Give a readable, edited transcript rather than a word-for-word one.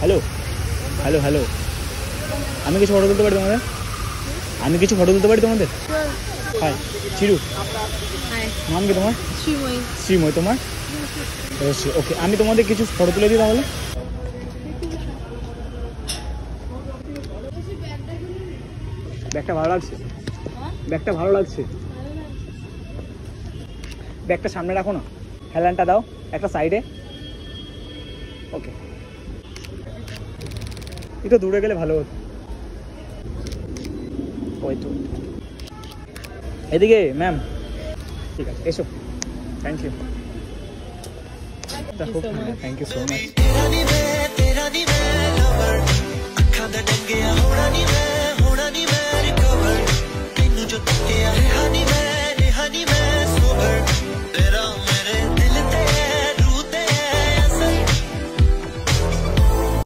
Hello hello hello, আমি কিছু photo তুলতে পারি তোমাদের? আমি কিছু ফটো তুলতে পারি তোমাদের? হাই চিরু, নাম কি তোমার? শ্রীময়ী। শ্রীময়ী, তোমার? ওকে, আমি তোমাদের কিছু ফটো তুলে দিই তাহলে। ব্যাগটা ভালো লাগছে, ব্যাগটা ভালো লাগছে। ব্যাগটা সামনে রাখো না, হেলানটা দাও একটা সাইডে। ওকে, একটু দূরে গেলে ভালো হতো। ওই তো এদিকে ম্যাম, ঠিক আছে এসো। Thank you, thank you so much.